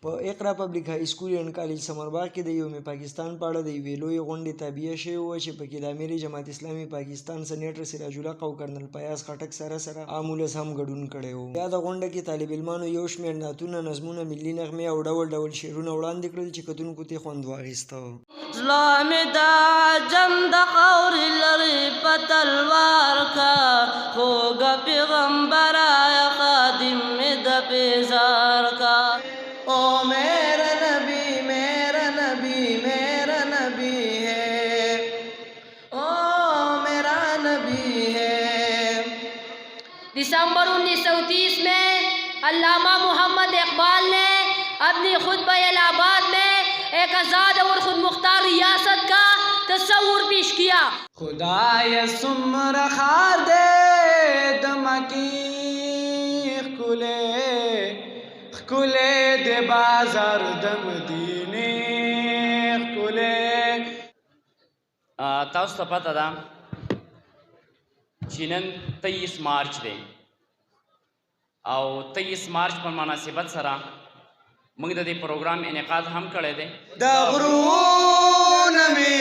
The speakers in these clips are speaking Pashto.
په اقرا پبلک های سکول اینډ کالج سمرباغ کې د یوم پاکستان په اړه د یوې لویې غونډې تعبیه شوې وه چې پکې د امیر جماعت اسلامي پاکستان سینیټر سراج الحق او کرنل فیاض خټک سره عام ولس هم ګډون کړی و. یاده غونډه کې طالب علمانو یو شمېر نعتونه، نظمونه، ملي نغمې او ډول ډول شعرونه وړاندې کړل چې کتونکو ته خوند واخیسته. زړه مې د عجم د خاورې لرې په تلوار کا، خوږه پیغمبره خادم مې د بیزار کا. او میرا نبی میرا نبی میرا نبی ہے، او میرا نبی ہے. دسمبر 1930 میں علامہ محمد اقبال نے اپنی خطبہ الہ آباد میں ایک آزاد اور خود مختار ریاست کا تصور پیش کیا. خدای سمر خار دے دمکی خکولے دے بازار دم دینی خکولے. تاسو ته پته ده چې نن 23 مارچ دی او 23 مارچ په مناسبت سره موږ د دې پروګرام انعقاد هم کړی دی. دا غرونه مې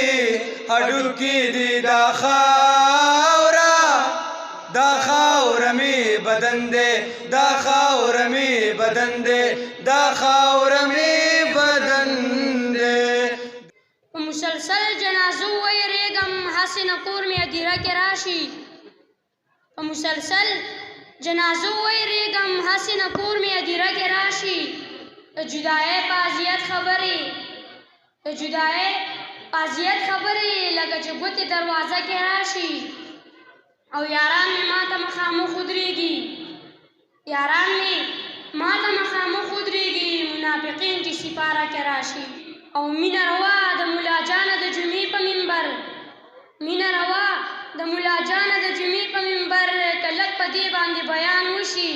هډوکي دي، دا خاوره مې بدن دی، دا خاوره مې بدن دی، دا خاوره مې بدن دی. په مسلسل جنازو ویریږم هسې نه کور مې هدیره کې راشي. په مسلسل جنازو ویریږم هسې نه کور مې هدیره کې راشي. د جدایۍ په اذیت خبرې لکه چې ګوتې دروازه کې راشي. او یاران مې ما ته مخامخ ودرېږي، منافقین چې سپاره کې راشي. او مینه روا د ملا جانه د جمعې په منبر که لږ په دې باندې بیان وشي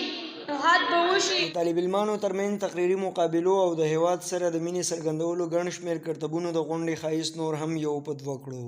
نو حد به وشي. د طالب علمانو ترمنځ تقریري مقابلو او د هیواد سره د مینې څرګندولو ګڼ شمېر کرتبونو د غونډې ښایست نور هم یو په دوه کړو.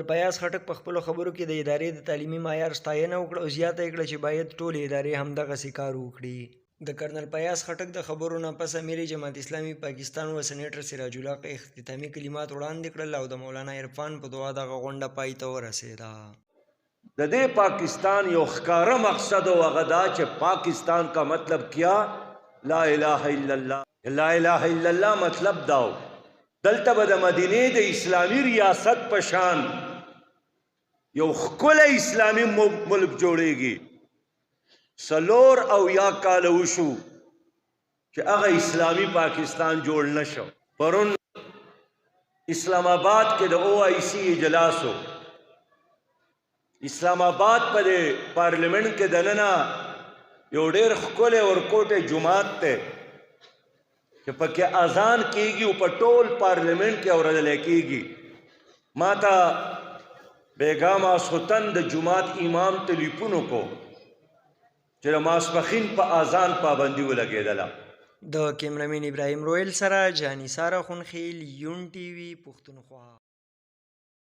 فیاض خټک په خپلو خبرو کې د ادارې د تعلیمي معیار ستاینه وکړه او زیاته یې کړه چې باید ټولې ادارې همدغسې کار وکړي. د کرنل فیاض خټک د خبرو نه پس امیر جماعت اسلامي پاکستان و سینیټر سراج الحق اختتامي کلمات وړاندې کړل او د مولانا عرفان په دعا دغه غونډه پای ته ورسېده. د دې پاکستان یو ښکاره مقصد او هغه دا چې پاکستان کا مطلب کیا لا اله الا الله. لا اله الا الله مطلب دا و دلته به د مدینې د اسلامي ریاست په شان یو ښکلی اسلامي ملک جوړیږي. 4 کاله وشو چې هغه اسلامي پاکستان جوړ نشو. پرون اسلام آباد کې د OIC اجلاس و. اسلام آباد په پارلیمنٹ کې دننه یو ډېر ښکلی ورکوټی جومات دی چې پکې اذان کیږي او په ټول پارلیمنٹ کې اورېدلی کیږي. ما ته بیګا ماسخوتن د جومات امام ټلیفون وکړو چې د ماسپښین په اذان پابندي ولګېدله. د کیمرمین ابراهیم رویل سره جاني ساره خونخیل، یون TV پښتونخوا.